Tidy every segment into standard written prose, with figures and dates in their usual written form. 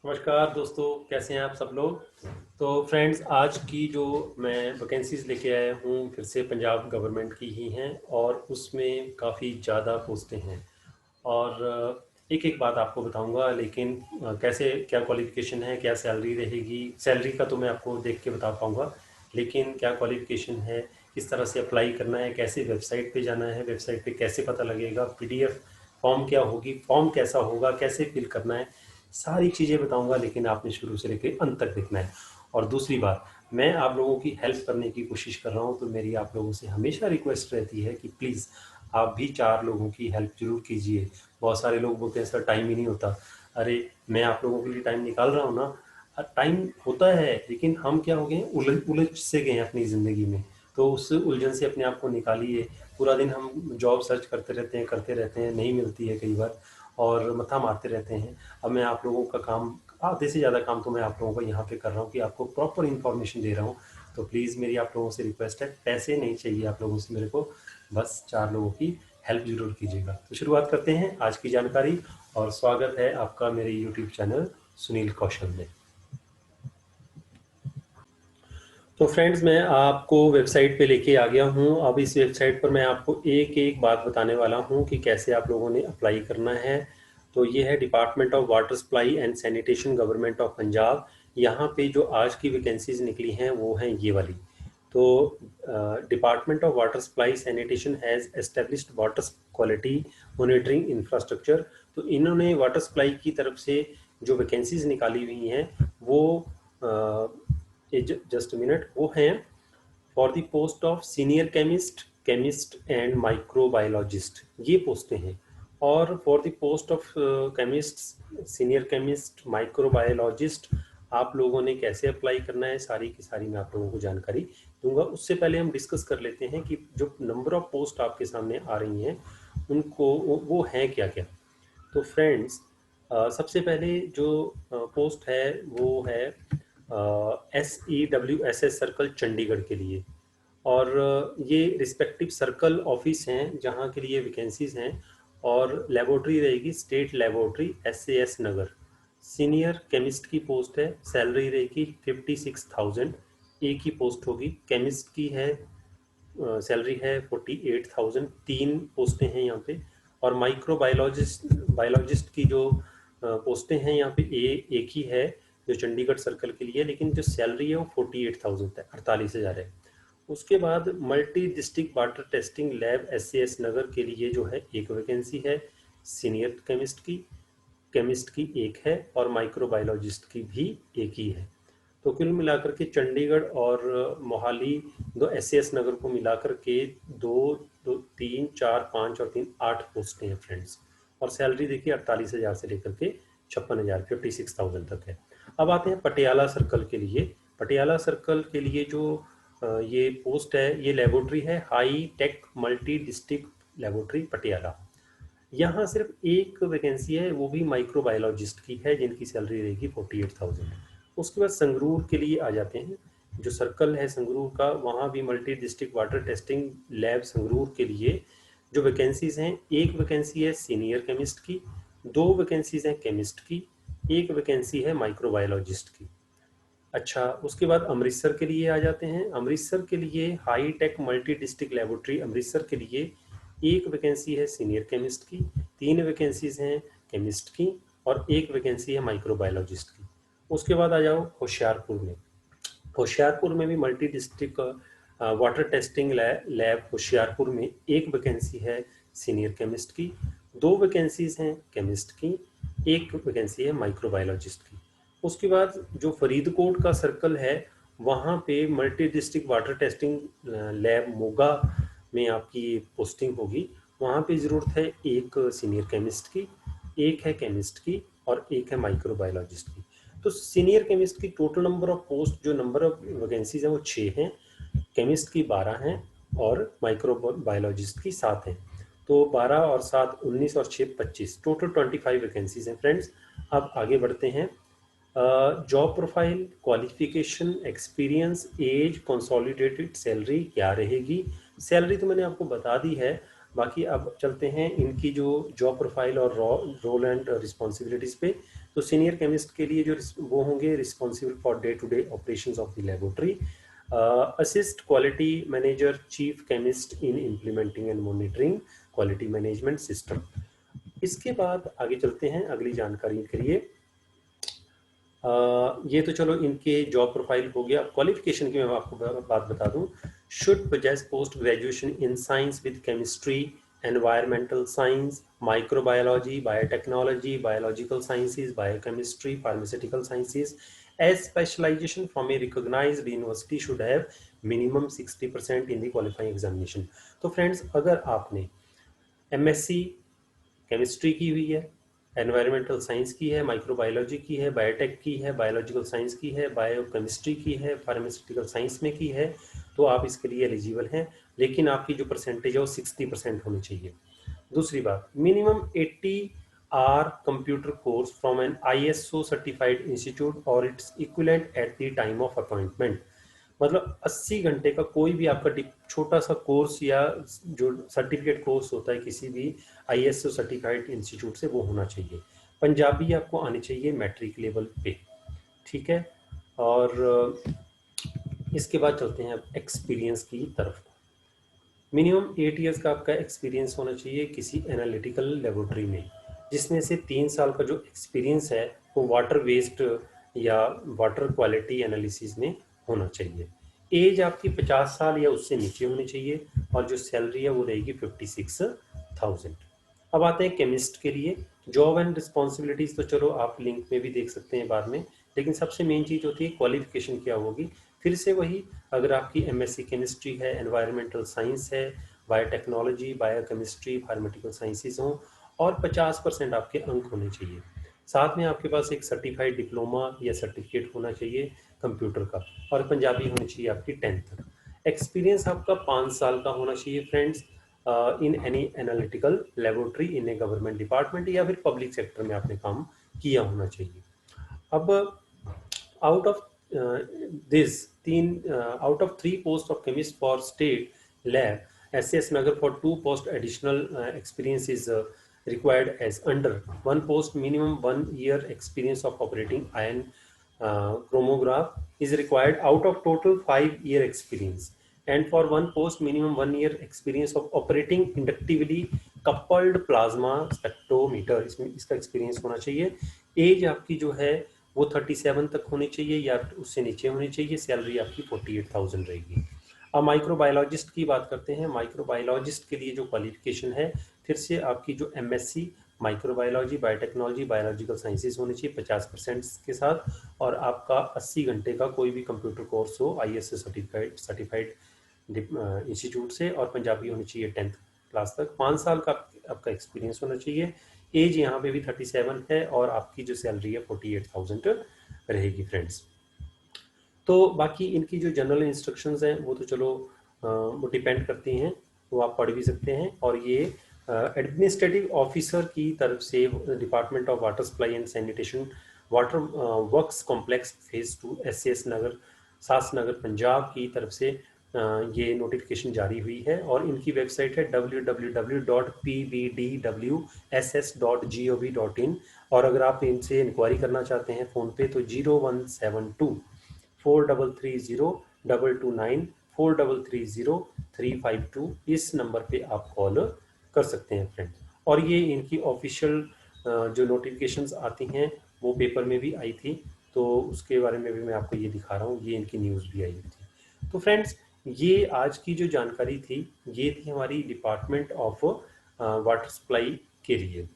नमस्कार दोस्तों, कैसे हैं आप सब लोग। तो फ्रेंड्स, आज की जो मैं वैकेंसीज लेके आया हूँ फिर से पंजाब गवर्नमेंट की ही हैं और उसमें काफ़ी ज़्यादा पोस्टें हैं। और एक एक बात आपको बताऊंगा, लेकिन कैसे क्या क्वालिफ़िकेशन है, क्या सैलरी रहेगी। सैलरी का तो मैं आपको देख के बता पाऊंगा, लेकिन क्या क्वालिफ़िकेशन है, किस तरह से अप्लाई करना है, कैसे वेबसाइट पे जाना है, वेबसाइट पे कैसे पता लगेगा, पीडीएफ फॉर्म क्या होगी, फॉर्म कैसा होगा, कैसे फिल करना है, सारी चीज़ें बताऊंगा। लेकिन आपने शुरू से लेकर अंत तक देखना है। और दूसरी बात, मैं आप लोगों की हेल्प करने की कोशिश कर रहा हूँ, तो मेरी आप लोगों से हमेशा रिक्वेस्ट रहती है कि प्लीज़ आप भी 4 लोगों की हेल्प ज़रूर कीजिए। बहुत सारे लोग बोलते हैं सर टाइम ही नहीं होता। अरे, मैं आप लोगों के लिए टाइम निकाल रहा हूँ ना। टाइम होता है, लेकिन हम क्या हो गए हैं, उलझ उलझ से गए हैं अपनी ज़िंदगी में। तो उस उलझन से अपने आप को निकालिए। पूरा दिन हम जॉब सर्च करते रहते हैं, नहीं मिलती है कई बार, और मत्था मारते रहते हैं। अब मैं आप लोगों का काम, आधे से ज़्यादा काम तो मैं आप लोगों को यहाँ पे कर रहा हूँ कि आपको प्रॉपर इन्फॉर्मेशन दे रहा हूँ। तो प्लीज़ मेरी आप लोगों से रिक्वेस्ट है, पैसे नहीं चाहिए आप लोगों से मेरे को, बस 4 लोगों की हेल्प ज़रूर कीजिएगा। तो शुरुआत करते हैं आज की जानकारी, और स्वागत है आपका मेरे यूट्यूब चैनल सुनील कौशल में। तो फ्रेंड्स, मैं आपको वेबसाइट पे लेके आ गया हूँ। अब इस वेबसाइट पर मैं आपको एक एक बात बताने वाला हूँ कि कैसे आप लोगों ने अप्लाई करना है। तो ये है department of water supply and sanitation, government of Punjab. यहाँ पे जो आज की वैकेंसीज निकली हैं वो हैं ये वाली। तो department of water supply sanitation has established water quality monitoring infrastructure. तो इन्होंने वाटर सप्लाई की तरफ से जो वैकेंसीज निकाली हुई हैं वो जस्ट मिनट, वो हैं for the post of senior chemist, chemist and microbiologist, ये पोस्टें हैं। और for the post of chemist, senior chemist, microbiologist, आप लोगों ने कैसे अप्लाई करना है, सारी की सारी मैं आप लोगों को जानकारी दूंगा। उससे पहले हम डिस्कस कर लेते हैं कि जो नंबर ऑफ पोस्ट आपके सामने आ रही हैं उनको वो हैं क्या क्या। तो फ्रेंड्स, सबसे पहले जो पोस्ट है वो है SEWSS सर्कल चंडीगढ़ के लिए। और ये रिस्पेक्टिव सर्कल ऑफिस हैं जहाँ के लिए वैकेंसीज हैं। और लेबोरेटरी रहेगी स्टेट लेबोरेटरी SAS नगर। सीनियर केमिस्ट की पोस्ट है, सैलरी रहेगी 56,000। एक ही पोस्ट होगी। केमिस्ट की है, सैलरी है 48,000। 3 पोस्टें हैं यहाँ पे। और माइक्रोबायोलॉजिस्ट बायोलॉजिस्ट की जो पोस्टें हैं यहाँ पे एक ही है, जो चंडीगढ़ सर्कल के लिए, लेकिन जो सैलरी है वो 48,000 है, 48,000 है। उसके बाद multi district water testing lab SAS नगर के लिए जो है एक वैकेंसी है, सीनियर केमिस्ट की एक है, और माइक्रोबायोलॉजिस्ट की भी एक ही है। तो कुल मिलाकर के चंडीगढ़ और मोहाली, दो SAS नगर को मिलाकर के दो दो 3 4 5 और 3 8 पोस्टें हैं फ्रेंड्स। और सैलरी देखिए 48,000 से लेकर के 56,000, 56,000 तक है। अब आते हैं पटियाला सर्कल के लिए। पटियाला सर्कल के लिए जो ये पोस्ट है, ये लेबोरेटरी है, high tech multi district laboratory Patiala. यहाँ सिर्फ एक वैकेंसी है, वो भी माइक्रोबायोलॉजिस्ट की है, जिनकी सैलरी रहेगी 48,000। उसके बाद संगरूर के लिए आ जाते हैं। जो सर्कल है संगरूर का, वहाँ भी multi district water testing lab Sangrur के लिए जो वैकेंसीज हैं, एक वैकेंसी है सीनियर केमिस्ट की, 2 वैकेंसीज हैं केमिस्ट की, एक वैकेंसी है माइक्रोबायोलॉजिस्ट की। अच्छा, उसके बाद अमृतसर के लिए आ जाते हैं। अमृतसर के लिए high tech multi district laboratory Amritsar के लिए एक वैकेंसी है सीनियर केमिस्ट की, 3 वैकेंसीज हैं केमिस्ट की, और एक वैकेंसी है माइक्रोबायोलॉजिस्ट की। उसके बाद आ जाओ होशियारपुर में। होशियारपुर में भी multi district water testing lab Hoshiarpur में एक वैकेंसी है सीनियर केमिस्ट की, 2 वैकेंसीज हैं केमिस्ट की, एक वैकेंसी है माइक्रोबायोलॉजिस्ट की। उसके बाद जो फरीदकोट का सर्कल है, वहाँ पे multi district water testing lab Moga में आपकी पोस्टिंग होगी। वहाँ पे ज़रूरत है एक सीनियर केमिस्ट की, एक है केमिस्ट की, और एक है माइक्रोबायोलॉजिस्ट की। तो सीनियर केमिस्ट की टोटल नंबर ऑफ पोस्ट, जो नंबर ऑफ वैकेंसीज हैं वो 6 हैं, केमिस्ट की 12 हैं, और माइक्रोबायोलॉजिस्ट की 7 हैं। तो 12 और 7 19 और 6 25, टोटल 25 वैकेंसीज हैं फ्रेंड्स। अब आगे बढ़ते हैं। Job profile, qualification, experience, age, consolidated salary क्या रहेगी। सैलरी तो मैंने आपको बता दी है, बाकी अब चलते हैं इनकी जो जॉब प्रोफाइल और रोल एंड रिस्पॉन्सिबिलिटीज पे। तो सीनियर केमिस्ट के लिए जो वो होंगे responsible for day to day operations of the laboratory, assist quality manager chief chemist in implementing and monitoring quality management system. इसके बाद आगे चलते हैं अगली जानकारी के लिए। ये तो चलो इनके जॉब प्रोफाइल हो गया। क्वालिफिकेशन की मैं आपको बात बता दूं, should possess post graduation in science with chemistry, environmental science, microbiology, biotechnology, biological sciences, biochemistry, pharmaceutical sciences as specialization from a recognized university should have minimum 60% in the qualifying examination। तो friends, अगर आपने MSc chemistry की हुई है, environmental science की है, microbiology की है, बायोटेक की है, बायोलॉजिकल साइंस की है, बायोकेमिस्ट्री की है, फार्मास्यूटिकल साइंस में की है, तो आप इसके लिए एलिजिबल हैं। लेकिन आपकी जो परसेंटेज है वो 60% होनी चाहिए। दूसरी बात, minimum 80 hours computer course from an ISO certified institute और its equivalent at the time of appointment. मतलब 80 घंटे का कोई भी आपका छोटा सा कोर्स या जो सर्टिफिकेट कोर्स होता है किसी भी ISO सर्टिफाइड इंस्टीट्यूट से, वो होना चाहिए। पंजाबी आपको आनी चाहिए मैट्रिक लेवल पे, ठीक है। और इसके बाद चलते हैं अब एक्सपीरियंस की तरफ। मिनिमम 8 ईयर्स का आपका एक्सपीरियंस होना चाहिए किसी एनालिटिकल लेबोरेटरी में, जिसमें से 3 साल का जो एक्सपीरियंस है वो वाटर वेस्ट या वाटर क्वालिटी एनालिसिस में होना चाहिए। एज आपकी 50 साल या उससे नीचे होनी चाहिए और जो सैलरी है वो रहेगी 56,000। अब आते हैं केमिस्ट के लिए। जॉब एंड रिस्पॉन्सिबिलिटीज़ तो चलो आप लिंक में भी देख सकते हैं बाद में, लेकिन सबसे मेन चीज़ होती है क्वालिफिकेशन क्या होगी। फिर से वही, अगर आपकी MSc केमिस्ट्री है, एनवायरमेंटल साइंस है, बायोटेक्नोलॉजी, बायोकेमिस्ट्री, फार्मास्यूटिकल साइंसेज हों और 50% आपके अंक होने चाहिए। साथ में आपके पास एक सर्टिफाइड डिप्लोमा या सर्टिफिकेट होना चाहिए कंप्यूटर का, और पंजाबी होनी चाहिए आपकी 10th तक। एक्सपीरियंस आपका 5 साल का होना चाहिए friends, in any analytical laboratory in A government department या फिर पब्लिक सेक्टर में आपने काम किया होना चाहिए। अब आउट ऑफ दिस तीन out of 3 post of chemist for state lab SS Nagar for 2 post additional experience is required as under 1 post minimum 1 year experience of operating ion chromograph is required out of total 5-year experience, and for 1 post minimum 1 year experience of operating inductively coupled plasma spectrometer, इसमें इसका experience होना चाहिए। As आपकी जो है वो 37 तक होनी चाहिए या उससे नीचे होनी चाहिए। सैलरी आपकी 48,000 रहेगी। अब माइक्रोबायोलॉजिस्ट की बात करते हैं। माइक्रोबायोलॉजिस्ट के लिए जो क्वालिफिकेशन है, फिर से आपकी जो MSc microbiology, biotechnology, biological sciences होनी चाहिए 50% के साथ, और आपका 80 घंटे का कोई भी कंप्यूटर कोर्स हो ISO सर्टिफाइड इंस्टीट्यूट से, और पंजाबी होनी चाहिए 10th क्लास तक। 5 साल का आपका एक्सपीरियंस होना चाहिए। एज यहाँ पे भी 37 है और आपकी जो सैलरी है 48,000 रहेगी फ्रेंड्स। तो बाकी इनकी जो जनरल इंस्ट्रक्शंस हैं वो तो चलो वो डिपेंड करती हैं, वो आप पढ़ भी सकते हैं। और ये एडमिनिस्ट्रेटिव ऑफिसर की तरफ से department of water supply and sanitation water works complex phase 2 SS नगर, सास नगर, पंजाब की तरफ से ये नोटिफिकेशन जारी हुई है। और इनकी वेबसाइट है www.pbdwss.gov.in। और अगर आप इनसे इंक्वायरी करना चाहते हैं फ़ोन पे तो 0172-4330-229 4330-352 इस नंबर पे आप कॉल कर सकते हैं फ्रेंड। और ये इनकी ऑफिशियल जो नोटिफिकेशंस आती हैं वो पेपर में भी आई थी, तो उसके बारे में भी मैं आपको ये दिखा रहा हूँ, ये इनकी न्यूज़ भी आई हुई थी। तो फ्रेंड्स, ये आज की जो जानकारी थी ये थी हमारी डिपार्टमेंट ऑफ वाटर सप्लाई के लिए।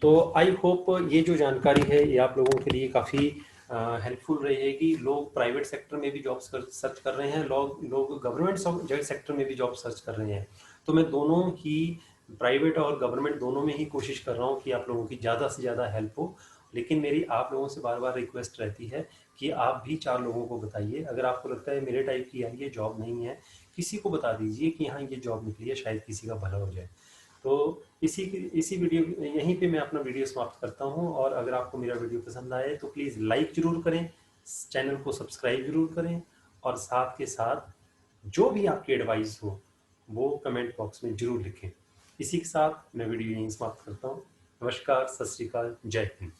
तो आई होप ये जो जानकारी है ये आप लोगों के लिए काफ़ी हेल्पफुल रहेगी। लोग प्राइवेट सेक्टर में भी जॉब्स सर्च कर रहे हैं, लोग गवर्नमेंट सेक्टर में भी जॉब सर्च कर रहे हैं। तो मैं दोनों ही, प्राइवेट और गवर्नमेंट दोनों में ही कोशिश कर रहा हूँ कि आप लोगों की ज़्यादा से ज़्यादा हेल्प हो। लेकिन मेरी आप लोगों से बार बार रिक्वेस्ट रहती है कि आप भी 4 लोगों को बताइए। अगर आपको लगता है मेरे टाइप की यार ये जॉब नहीं है, किसी को बता दीजिए कि हाँ ये जॉब निकली है, शायद किसी का भला हो जाए। तो इसी वीडियो यहीं पे मैं अपना वीडियो समाप्त करता हूँ। और अगर आपको मेरा वीडियो पसंद आए तो प्लीज़ लाइक ज़रूर करें, चैनल को सब्सक्राइब ज़रूर करें, और साथ के साथ जो भी आपकी एडवाइस हो वो कमेंट बॉक्स में जरूर लिखें। इसी के साथ मैं वीडियो यहीं समाप्त करता हूँ। नमस्कार, सत श्री अकाल, जय हिंद।